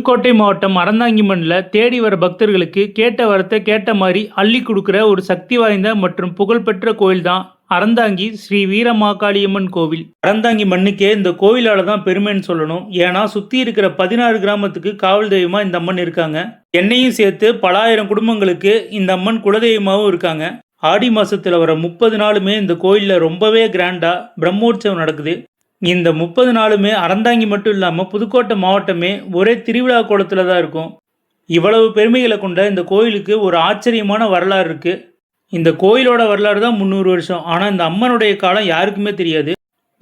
புதுக்கோட்டை மாவட்டம் அறந்தாங்கி மண்ணில் தேடி வர பக்தர்களுக்கு கேட்ட வரத்தை கேட்ட மாதிரி அள்ளி கொடுக்குற ஒரு சக்தி வாய்ந்த மற்றும் புகழ்பெற்ற கோயில் தான் அறந்தாங்கி ஸ்ரீ வீரமாகாளியம்மன் கோவில். அறந்தாங்கி மண்ணுக்கே இந்த கோவிலால தான் பெருமைன்னு சொல்லணும். ஏன்னா சுற்றி இருக்கிற 16 கிராமத்துக்கு காவல் தெய்வமா இந்த அம்மன் இருக்காங்க. என்னையும் சேர்த்து பல ஆயிரம் குடும்பங்களுக்கு இந்த அம்மன் குலதெய்வமாகவும் இருக்காங்க. ஆடி மாசத்துல வர 30 நாளுமே இந்த கோயிலில் ரொம்பவே கிராண்டா பிரம்மோற்சவம் நடக்குது. இந்த 30 நாளுமே அறந்தாங்கி மட்டும் இல்லாமல் புதுக்கோட்டை மாவட்டமே ஒரே திருவிழா கோலத்தில் தான் இருக்கும். இவ்வளவு பெருமைகளை கொண்ட இந்த கோயிலுக்கு ஒரு ஆச்சரியமான வரலாறு இருக்குது. இந்த கோயிலோட வரலாறு தான் 300 வருஷம். ஆனால் இந்த அம்மனுடைய காலம் யாருக்குமே தெரியாது.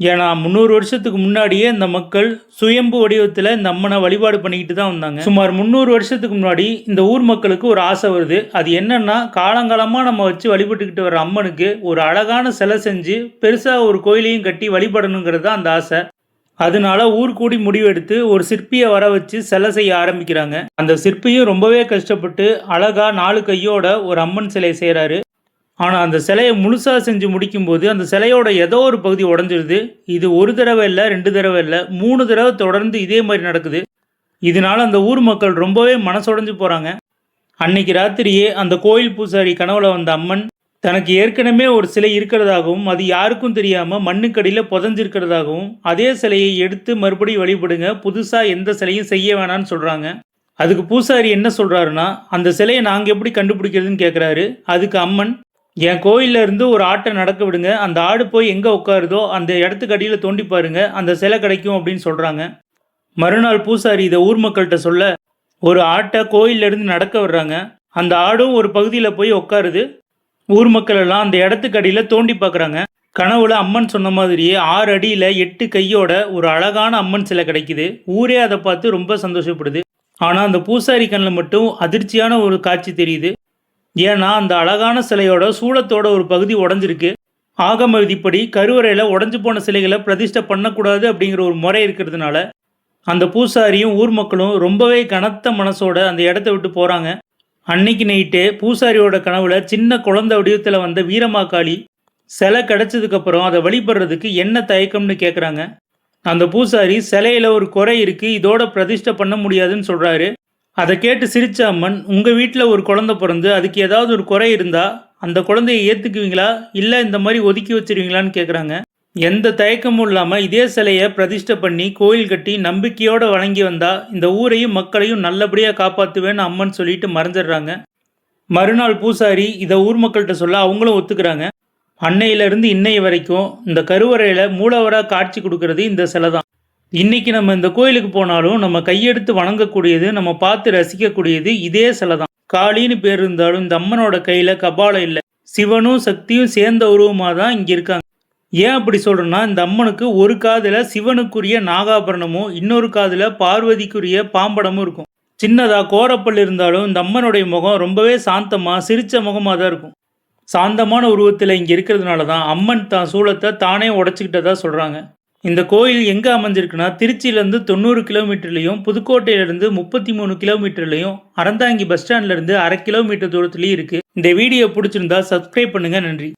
ஏன்னா 300 வருஷத்துக்கு முன்னாடியே இந்த மக்கள் சுயம்பு வடிவத்தில் இந்த அம்மனை வழிபாடு பண்ணிக்கிட்டு தான் வந்தாங்க. சுமார் 300 வருஷத்துக்கு முன்னாடி இந்த ஊர் மக்களுக்கு ஒரு ஆசை வருது. அது என்னன்னா, காலங்காலமாக நம்ம வச்சு வழிபட்டுக்கிட்டு வர அம்மனுக்கு ஒரு அழகான சிலை செஞ்சு பெருசாக ஒரு கோயிலையும் கட்டி வழிபடணுங்கிறது தான் அந்த ஆசை. அதனால ஊர் கூடி முடிவெடுத்து ஒரு சிற்பியை வர வச்சு சிலை செய்ய ஆரம்பிக்கிறாங்க. அந்த சிற்பியும் ரொம்பவே கஷ்டப்பட்டு அழகா 4 கையோட ஒரு அம்மன் சிலையை செய்கிறாரு. ஆனால் அந்த சிலையை முழுசாக செஞ்சு முடிக்கும்போது அந்த சிலையோட ஏதோ ஒரு பகுதி உடஞ்சிருது. இது ஒரு தடவை இல்லை, 2 தடவை இல்லை, 3 தடவை தொடர்ந்து இதே மாதிரி நடக்குது. இதனால அந்த ஊர் மக்கள் ரொம்பவே மனசுடைஞ்சு போகிறாங்க. அன்னைக்கு ராத்திரியே அந்த கோயில் பூசாரி கனவுல வந்த அம்மன் தனக்கு ஏற்கனவே ஒரு சிலை இருக்கிறதாகவும் அது யாருக்கும் தெரியாமல் மண்ணுக்கடியில் புதஞ்சிருக்கிறதாகவும் அதே சிலையை எடுத்து மறுபடியும் வழிபடுங்க, புதுசாக எந்த சிலையும் செய்ய வேணான்னு சொல்கிறாங்க. அதுக்கு பூசாரி என்ன சொல்கிறாருன்னா, அந்த சிலையை நாங்கள் எப்படி கண்டுபிடிக்கிறதுன்னு கேட்குறாரு. அதுக்கு அம்மன், என் கோயிலில் இருந்து ஒரு ஆட்டை நடக்க விடுங்க, அந்த ஆடு போய் எங்கே உட்காருதோ அந்த இடத்துக்கு அடியில் தோண்டி பாருங்க, அந்த சிலை கிடைக்கும் அப்படின்னு சொல்கிறாங்க. மறுநாள் பூசாரி இதை ஊர் மக்கள்கிட்ட சொல்ல, ஒரு ஆட்டை கோயிலிருந்து நடக்க விடுறாங்க. அந்த ஆடும் ஒரு பகுதியில் போய் உட்காருது. ஊர் மக்கள் எல்லாம் அந்த இடத்துக்கு அடியில் தோண்டி பார்க்குறாங்க. கனவுல அம்மன் சொன்ன மாதிரியே 6 அடியில் 8 கையோட ஒரு அழகான அம்மன் சிலை கிடைக்குது. ஊரே அதை பார்த்து ரொம்ப சந்தோஷப்படுது. ஆனால் அந்த பூசாரி கண்ணில் மட்டும் அதிர்ச்சியான ஒரு காட்சி தெரியுது. ஏன்னா அந்த அழகான சிலையோட சூளத்தோட ஒரு பகுதி உடஞ்சிருக்கு. ஆகம விதிப்படி கருவறையில் உடஞ்சி போன சிலைகளை பிரதிஷ்டை பண்ணக்கூடாது அப்படிங்கிற ஒரு முறை இருக்கிறதுனால அந்த பூசாரியும் ஊர் மக்களும் ரொம்பவே கனத்த மனசோட அந்த இடத்த விட்டு போகிறாங்க. அன்னைக்கு நைட்டே பூசாரியோட கனவுல சின்ன குழந்தை வடிவத்தில் வந்த வீரமாகாளி சிலை கிடைச்சதுக்கப்புறம் அதை வழிபடுறதுக்கு என்ன தயக்கம்னு கேட்குறாங்க. அந்த பூசாரி, சிலையில் ஒரு குறை இருக்குது, இதோட பிரதிஷ்டை பண்ண முடியாதுன்னு சொல்கிறாரு. அதை கேட்டு சிரிச்ச அம்மன், உங்கள் வீட்டில் ஒரு குழந்தை பிறந்து அதுக்கு ஏதாவது ஒரு குறை இருந்தால் அந்த குழந்தையை ஏற்றுக்குவீங்களா, இல்லை இந்த மாதிரி ஒதுக்கி வச்சிருவீங்களான்னு கேட்குறாங்க. எந்த தயக்கமும் இல்லாமல் இதே சிலையை பிரதிஷ்டை பண்ணி கோயில் கட்டி நம்பிக்கையோடு வணங்கி வந்தால் இந்த ஊரையும் மக்களையும் நல்லபடியாக காப்பாற்றுவேன்னு அம்மன் சொல்லிட்டு மறைஞ்சிடுறாங்க. மறுநாள் பூசாரி இதை ஊர் மக்கள்கிட்ட சொல்ல அவங்களும் ஒத்துக்கிறாங்க. அன்னையிலிருந்து இன்னைய வரைக்கும் இந்த கருவறையில் மூலவராக காட்சி கொடுக்கறது இந்த சிலை தான். இன்னைக்கு நம்ம இந்த கோயிலுக்கு போனாலும் நம்ம கையெடுத்து வணங்கக்கூடியது, நம்ம பார்த்து ரசிக்கக்கூடியது இதே சிலை தான். காளின்னு பேர் இருந்தாலும் இந்த அம்மனோட கையில் கபாலம் இல்லை. சிவனும் சக்தியும் சேர்ந்த உருவமாக தான் இங்கே இருக்காங்க. ஏன் அப்படி சொல்கிறேன்னா, இந்த அம்மனுக்கு ஒரு காதில் சிவனுக்குரிய நாகாபரணமும் இன்னொரு காதில் பார்வதிக்குரிய பாம்படமும் இருக்கும். சின்னதாக கோரப்பல் இருந்தாலும் இந்த அம்மனுடைய முகம் ரொம்பவே சாந்தமாக சிரித்த முகமாக தான் இருக்கும். சாந்தமான உருவத்தில் இங்கே இருக்கிறதுனால தான் அம்மன் தான் சூளத்தை தானே உடச்சிக்கிட்டதா சொல்கிறாங்க. இந்த கோயில் எங்கே அமைஞ்சிருக்குன்னா, திருச்சியிலேருந்து 90 கிலோமீட்டர்லையும் புதுக்கோட்டையிலேருந்து 33 கிலோமீட்டர்லையும் அறந்தாங்கி பஸ் ஸ்டாண்ட்லேருந்து 1/2 கிலோமீட்டர் தூரத்துலேயும் இருக்குது. இந்த வீடியோ பிடிச்சிருந்தா சப்ஸ்கிரைப் பண்ணுங்கள். நன்றி.